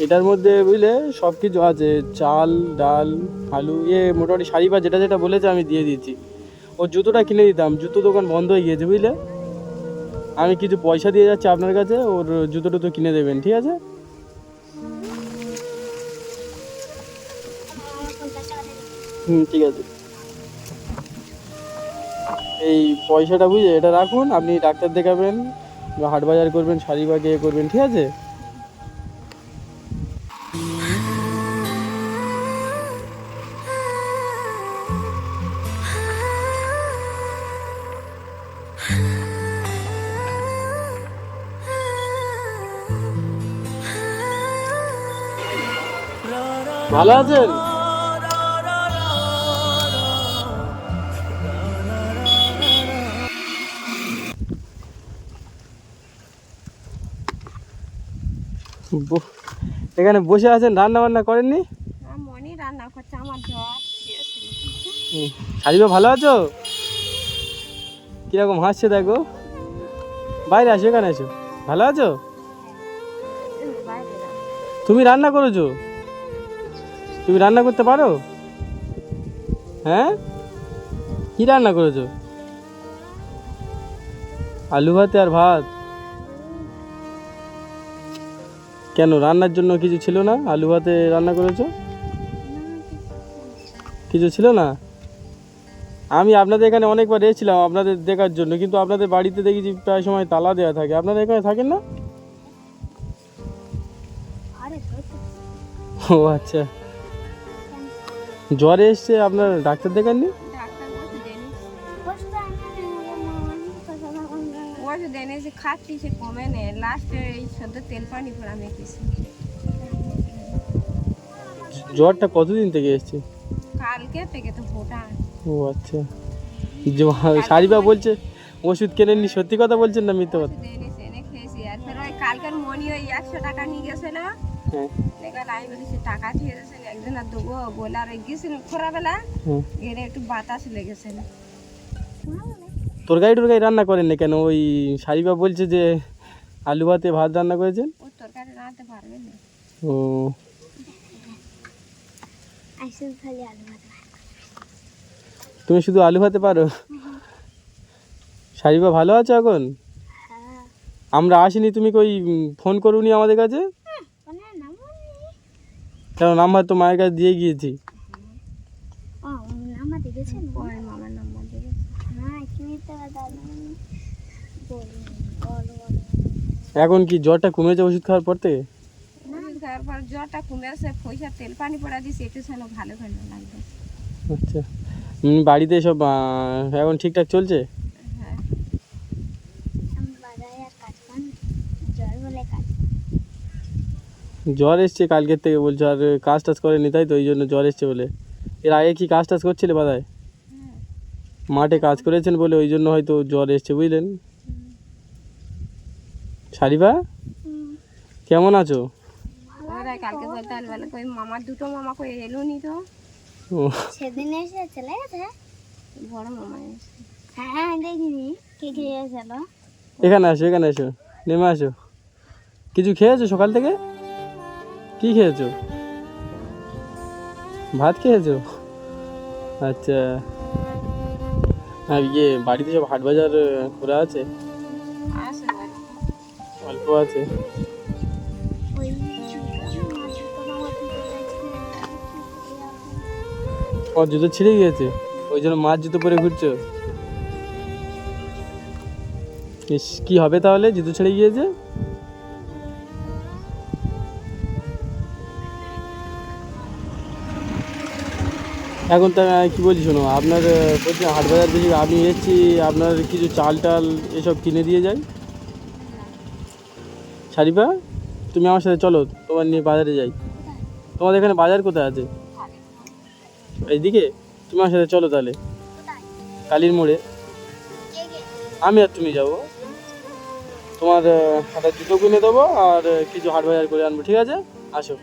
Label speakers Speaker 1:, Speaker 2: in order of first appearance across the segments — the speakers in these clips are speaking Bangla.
Speaker 1: এটার মধ্যে বুঝলে সব কিছু আছে, চাল ডাল আলু, মোটামুটি শাড়িবার যেটা যেটা বলেছে আমি দিয়ে দিয়েছি। ওর জুতোটা কিনে দিতাম, জুতো দোকান বন্ধ হয়ে গিয়েছে বুঝলে। আমি কিছু পয়সা দিয়ে যাচ্ছি আপনার কাছে, ওর জুতো টুতো কিনে দেবেন, ঠিক আছে? ঠিক আছে। এই পয়সাটা বুঝে এটা রাখুন, আপনি ডাক্তার দেখাবেন বা হাট বাজার করবেন, শাড়ি বা করবেন, ঠিক আছে? ভালো আছেন? এখানে বসে আছেন, রান্না বান্না করেননি?
Speaker 2: মনি রান্না করছে, আমার জ্বর।
Speaker 1: শাড়িবা ভালো আছো? কিরকম হাসছে দেখো। বাইরে আসো, এখানে এসো। ভালো আছো? তুমি রান্না করেছো? তুমি রান্না করতে পারো? হ্যাঁ, কি রান্না করেছো? আলু ভাতে আর ভাত? কেন, রান্নার জন্য কিছু ছিল না? আলু ভাতে রান্না করেছো? কিছু ছিল না? আমি আপনাদের এখানে অনেকবার এসেছিলাম আপনাদের দেখার জন্য, কিন্তু আপনাদের বাড়িতে দেখেছি প্রায় সময় তালা দেওয়া থাকে। আপনাদের এখানে থাকেন না? ও আচ্ছা, জ্বর এসছে, আপনার ডাক্তার দেখাননি?
Speaker 2: খাচ্ছি, সে কমে নে, লাস্টে এই সদ্য তেল পানি পড়া মেখেছি।
Speaker 1: জ্বরটা কতদিন থেকে এসছে?
Speaker 2: কালকে থেকে তো ফোটা।
Speaker 1: ও আচ্ছা, শাড়িবা বলছে ওষুধ কেনেননি, সত্যি কথা বলছেন না মিথ্যে কথা?
Speaker 2: এনে খেয়েছি, আর ফের ওই কালকের মনি ওই 100 টাকা নিয়ে গেছিল। দেখাল আমি বলি সে টাকা দিয়ে গেছেন একজন আর দেবো বলে, আর গেছিল খোরাবেলা গেলে একটু বাতাস লেগেছিল।
Speaker 1: তরকারি টরকারি রান্না করেন না কেন? ওই শাড়িবা বলছে যে আলু ভাতে ভাত রান্না করেছেন।
Speaker 2: ও তরকারি রাঁধতে পারবে না।
Speaker 1: ও তুমি শুধু আলু ভাতে পারো? শাড়িবা ভালো আছো এখন? আমরা আসিনি, তুমি কই ফোন করুনি আমাদের কাছে? কেন, নাম্বার তো মায়ের কাছে দিয়ে গিয়েছি। এখন কি জ্বরটা কমেছে ওষুধ খাওয়ার পর থেকে?
Speaker 2: তারপর জ্বরটা কমেছে, পয়সা তেল পানি পড়া দিয়েছে, একটু যেন ভালো ভালো লাগবে।
Speaker 1: আচ্ছা, বাড়িতে সব এখন ঠিকঠাক চলছে?
Speaker 2: হ্যাঁ,
Speaker 1: জ্বর এসছে কালকের থেকে বলছো, আর কাজ টাজ করেনি তাই তো, ওই জন্য জ্বর এসছে বলে? এর আগে কি কাজ টাজ করছিলে বাদায়? মাঠে কাজ করেছেন বলে ওই জন্য হয়তো জ্বর এসছে, বুঝলেন? শাড়িবা কেমন আছো?
Speaker 2: কালকে বলতে বলে কই মামার দুটো মামা কই এলো নি তো।
Speaker 3: সেদিন এসে চলে গেছে
Speaker 2: বড় মামা এসে।
Speaker 3: হ্যাঁ দেখিনি কে কে গেছিল।
Speaker 1: এখানে আসো, এখানে এসো, নেমে আসো। কিছু খেয়েছো সকাল থেকে? কি খেয়েছো? ভাত খেয়েছো? আচ্ছা, আর বাড়িতে সব হাট বাজার খোলা আছে? অল্প আছে? ও জুতো ছিঁড়ে গিয়েছে, ওই জন্য মাছ জুতো পরে ঘুরছো? ইস, কি হবে তাহলে, জুতো ছিঁড়ে গিয়েছে? এখন তা কি বলছি শোনো, আপনার বলছি হাট বাজার থেকে আমি এসেছি, আপনার কিছু চাল টাল এসব কিনে দিয়ে যাই। শাড়িবা, তুমি আমার সাথে চলো, তোমার নিয়ে বাজারে যাই। তোমাদের এখানে বাজার কোথায় আছে? এইদিকে? তুমি আমার সাথে চলো তাহলে, কালীর মোড়ে। আমি আর তুমি যাবো, তোমার একটা জুতো কিনে দেবো আর কিছু হাট বাজার করে আনবো, ঠিক আছে? আসো।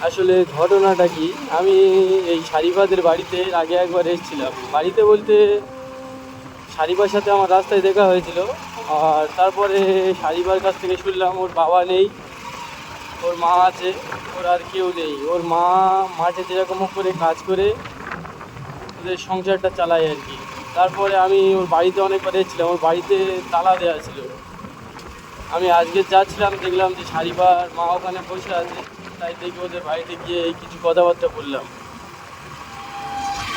Speaker 1: আসো। আসলে ঘটনাটা কি, আমি এই শারিফাদের বাড়িতে এর আগে একবার এসেছিলাম। বাড়িতে বলতে শারিফার সাথে আমার রাস্তায় দেখা হয়েছিল। আর তারপরে শারিফার কাছ থেকে শুনলাম ওর বাবা নেই, ওর মা আছে, ওর আর কেউ নেই। ওর মা মাঠে যেরকম করে কাজ করে ওদের সংসারটা চালায় আর কি। তারপরে আমি ওর বাড়িতে অনেকবার এসেছিলাম, ওর বাড়িতে তালা দেওয়া ছিল। আমি আজকে যাচ্ছিলাম, দেখলাম যে শারিফার মা ওখানে বসে আছে, তাই দেখি ওদের বাড়িতে গিয়ে কিছু কথাবার্তা বললাম।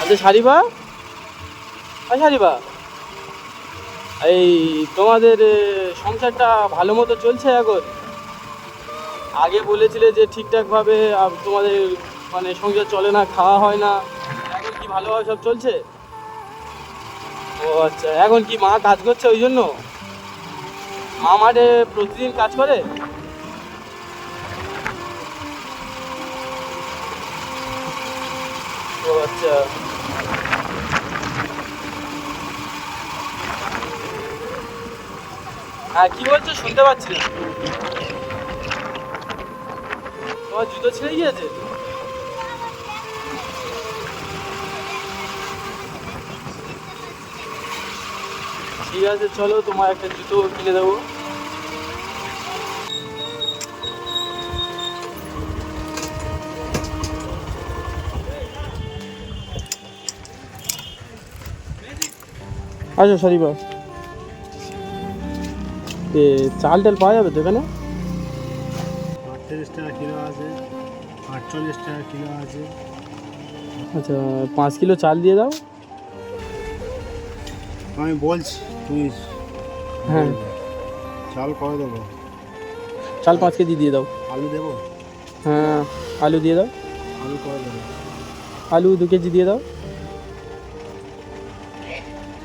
Speaker 1: আচ্ছা শারিফা, শারিফা, এই তোমাদের সংসারটা ভালো মতো চলছে এখন? আগে বলেছিলে যে ঠিকঠাকভাবে তোমাদের মানে সংসার চলে না, খাওয়া হয় না, এখন কি ভালোভাবে সব চলছে? ও আচ্ছা, এখন কি মা কাজ করছে ওই জন্য? মা মাঠে প্রতিদিন কাজ করে? ও আচ্ছা, হ্যাঁ কি বলছো শুনতে পাচ্ছি না। তোমার জুতো ছিঁড়ে গিয়েছে? ঠিক আছে চলো, তোমার একটা জুতো কিনে দেবো। আচ্ছা শারিফা, চাল টাল পাওয়া যাবে তো এখানে?
Speaker 4: 38 টাকা কিলো আছে, 48 টাকা কিলো আছে।
Speaker 1: আচ্ছা 5 কিলো চাল দিয়ে দাও।
Speaker 4: আমি বলছি তুমি
Speaker 1: হ্যাঁ
Speaker 4: চাল করে দেবো।
Speaker 1: চাল 5 কেজি দিয়ে দাও।
Speaker 4: আলু দেবো?
Speaker 1: হ্যাঁ আলু দিয়ে দাও।
Speaker 4: আলু করে দেবো।
Speaker 1: আলু 2 কেজি দিয়ে দাও।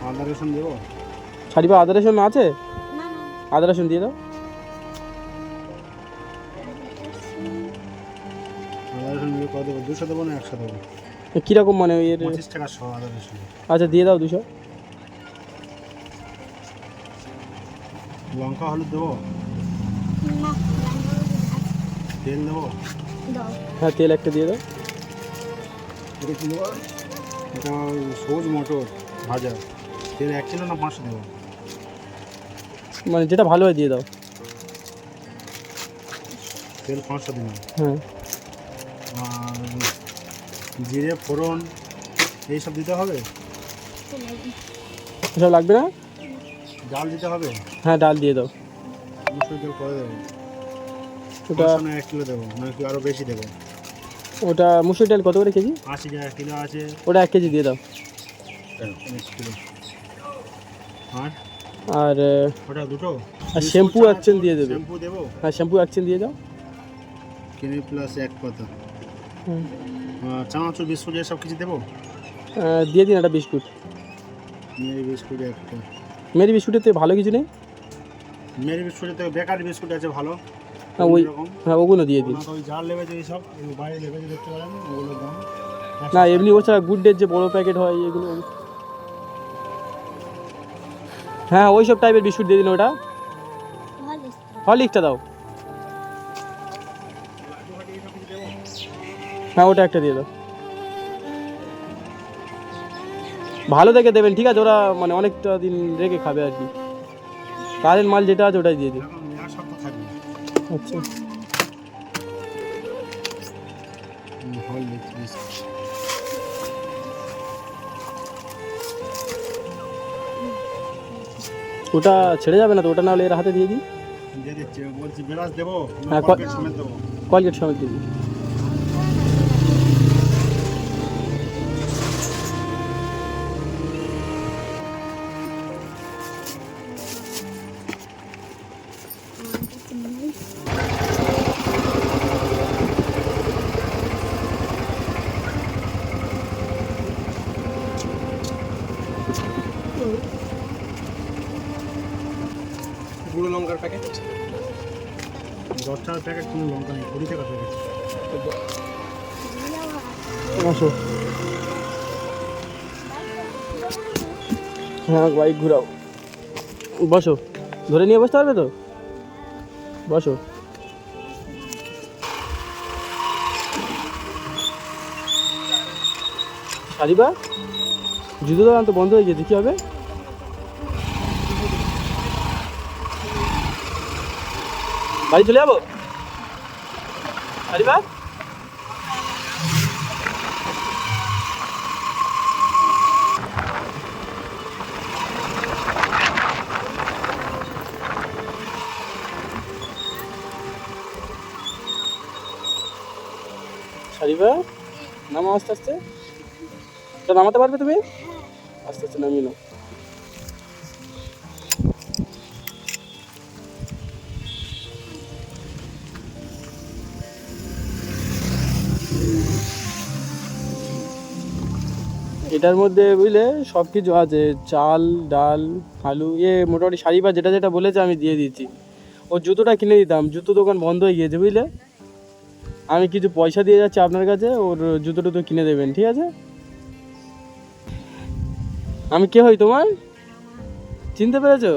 Speaker 4: আদা রসুন দেবো?
Speaker 1: শারিফা আদা রসুন আছে?
Speaker 3: না না
Speaker 1: আদা রসুন দিয়ে দাও।
Speaker 4: আদা রসুন করে দেবো। 200 দেবো না 100 দেবো?
Speaker 1: কীরকম মানে এর?
Speaker 4: 25 টাকা শো আদা রসুন।
Speaker 1: আচ্ছা দিয়ে দাও 200।
Speaker 4: লঙ্কা হলুদ দেবো?
Speaker 3: না
Speaker 4: তেল দেবো?
Speaker 3: দাও
Speaker 1: হ্যাঁ তেল একটা দিয়ে দাও।
Speaker 4: এটা কি দেবো? এটা সবুজ মটর ভাজা। তেল 1 কিলো না 500 দেবো?
Speaker 1: মানে যেটা ভালো হয় দিয়ে দাও।
Speaker 4: তেল 500 দিন।
Speaker 1: হ্যাঁ
Speaker 4: আর জিরে ফোড়ন এইসব দিতে হবে?
Speaker 1: এসব লাগবে না?
Speaker 4: ডাল দিতে হবে?
Speaker 1: হ্যাঁ ডাল দিয়ে দাও।
Speaker 4: মুসুর ডাল করে দেবো।
Speaker 1: ওটা
Speaker 4: 1 কিলো দেবো নাকি আরও বেশি দেবো?
Speaker 1: ওটা মুসুর ডাল কত করে কেজি?
Speaker 4: 80 টাকা কিলো আছে।
Speaker 1: ওটা 1 কেজি দিয়ে দাও।
Speaker 4: 1 কিলো। আর
Speaker 1: আর
Speaker 4: ওটা দুটো?
Speaker 1: আর শ্যাম্পু 1 চেন দিয়ে দেবে।
Speaker 4: শ্যাম্পু দেবো?
Speaker 1: হ্যাঁ শ্যাম্পু 1 চেন দিয়ে দাও।
Speaker 4: কিনে প্লাস 1 পাতা।
Speaker 1: হুম।
Speaker 4: চানাচুর বিস্কুট এসব কিছু দেবো?
Speaker 1: দিয়ে দিন একটা বিস্কুট।
Speaker 4: মেরি বিস্কুট একটা।
Speaker 1: মেরি বিস্কুটের থেকে ভালো কিছু নেই?
Speaker 4: মেরি বিস্কুটের থেকে বেকারি বিস্কুট আছে ভালো।
Speaker 1: হ্যাঁ ওই,
Speaker 4: এরকম।
Speaker 1: হ্যাঁ ওগুলো দিয়ে দিন।
Speaker 4: ওই জার লেবেছে এইসব বাইরে লেবেছে দেখতে পারেন ওগুলোর দাম।
Speaker 1: না এমনি ওছাড়া গুড ডের যে বড় প্যাকেট হয় এগুলো। হ্যাঁ ওই সব টাইপের বিস্কুট দিয়ে দিন। ওটা
Speaker 3: ভালো
Speaker 1: হরলিক্সটা দাও। হ্যাঁ ওটা একটা দিয়ে দাও। ভালো দেখে দেবেন ঠিক আছে? ওরা মানে অনেকটা দিন রেখে খাবে আর কি। কারেন্ট মাল যেটা আছে ওটাই দিয়ে দিন।
Speaker 4: এখন নেওয়ার সপ্তাহ থাকবে।
Speaker 1: আচ্ছা
Speaker 4: হরলিক্স বিস্কুট।
Speaker 1: ওটা ছেড়ে যাবে না তো? ওটা নাহলে এর হাতে দিয়ে দিই।
Speaker 4: দিয়ে দিচ্ছি। বলছি বেরাস দেবো?
Speaker 1: হ্যাঁ,
Speaker 4: কলগেট সমেত দেবো?
Speaker 1: কলগেট সমেত দিয়ে দিই।
Speaker 5: গুঁড়ো লঙ্কার প্যাকেট
Speaker 4: 10 টাকার প্যাকেট কোনো লঙ্কা নেই, 20 টাকা প্যাকেট।
Speaker 1: আসো। হ্যাঁ বাইক ঘুরাও। বসো, ধরে নিয়ে বসতে পারবে তো? বসো। শালিবা জুতো দোকান তো বন্ধ হয়ে গেছে, কী হবে? বাড়ি চলে যাবো শালিবা? শালিবা নামো আস্তে আস্তে। এটা নামাতে পারবে তুমি? আস্তে আস্তে নামিয়ে নাও। এটার মধ্যে বুঝলে সব কিছু আছে, চাল ডাল আলু, মোটামুটি শাড়িবা যেটা যেটা বলেছে আমি দিয়ে দিচ্ছি। ওর জুতোটা কিনে দিতাম, জুতো দোকান বন্ধ হয়ে গিয়েছে বুঝলে। আমি কিছু পয়সা দিয়ে যাচ্ছি আপনার কাছে, ওর জুতো টুতো কিনে দেবেন, ঠিক আছে? আমি কে হই তোমার? চিনতে পেরেছো?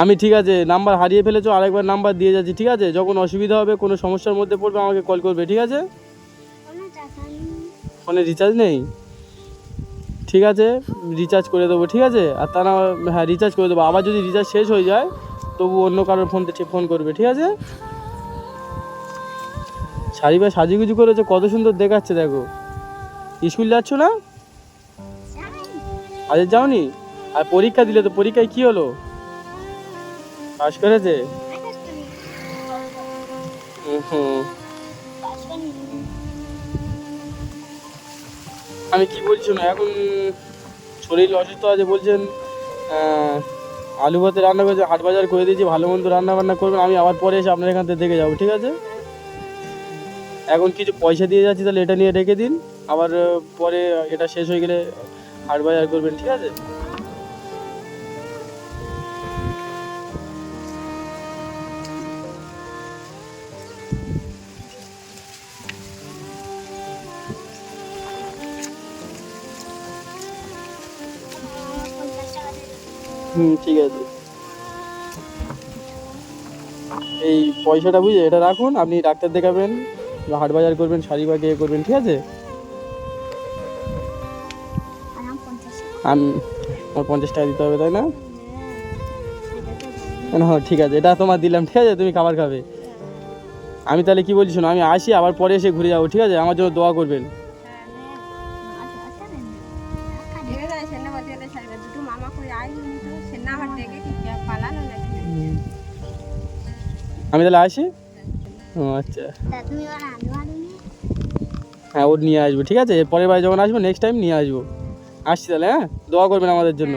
Speaker 1: আমি ঠিক আছে, নাম্বার হারিয়ে ফেলেছো, আরেকবার নাম্বার দিয়ে যাচ্ছি, ঠিক আছে? যখন অসুবিধা হবে, কোনো সমস্যার মধ্যে পড়বে, আমাকে কল করবে, ঠিক আছে?
Speaker 3: কোনো টাকা নেই।
Speaker 1: ফোনে রিচার্জ নেই? ঠিক আছে, রিচার্জ করে দেবো, ঠিক আছে? আর তা না, হ্যাঁ রিচার্জ করে দেবো। আবার যদি রিচার্জ শেষ হয়ে যায় তবু অন্য কারোর ফোন করবে, ঠিক আছে? শাড়ি বা সাজুগুজু করেছে, কত সুন্দর দেখাচ্ছে দেখো। স্কুল যাচ্ছ না? আজ যাওনি? আর পরীক্ষা দিলে তো, পরীক্ষায় কি হলো? পাস করেছে? হুম। আমি কি বলছি না, এখন শরীর অসুস্থ আছে বলছেন, আলু ভাতে রান্না করেছে, হাট বাজার করে দিয়েছি, ভালো মন্দ রান্না বান্না করবেন, আমি আবার পরে এসে আপনার এখান থেকে দেখে যাবো, ঠিক আছে? এখন কিছু পয়সা দিয়ে যাচ্ছি, তাহলে এটা নিয়ে রেখে দিন, আবার পরে এটা শেষ হয়ে গেলে হাট বাজার করবেন, ঠিক আছে? ঠিক আছে। এই পয়সাটা বুঝে এটা রাখুন, আপনি ডাক্তার দেখাবেন বা হাট বাজার করবেন, শাড়ি বা ইয়ে করবেন, ঠিক আছে? আমার 50 টাকা দিতে হবে, তাই না? হ্যাঁ ঠিক আছে, এটা তোমার দিলাম, ঠিক আছে? তুমি খাবার খাবে। আমি তাহলে কি বলছি শোনো, আমি আসি, আবার পরে এসে ঘুরে যাবো, ঠিক আছে? আমার জন্য দোয়া করবেন।
Speaker 2: দুটো মামা করে আইনি তো, সে না আমার দেখে কি পালানো নাকি।
Speaker 1: আমি তাহলে আসি। ও আচ্ছা,
Speaker 3: তুমি ওর আলু আলু নিয়ে
Speaker 1: হ্যাঁ ওর নিয়ে আসবো, ঠিক আছে? পরের বার যখন আসবো, নেক্সট টাইম নিয়ে আসবো। আসছি তাহলে, হ্যাঁ? দোয়া করবেন আমাদের জন্য।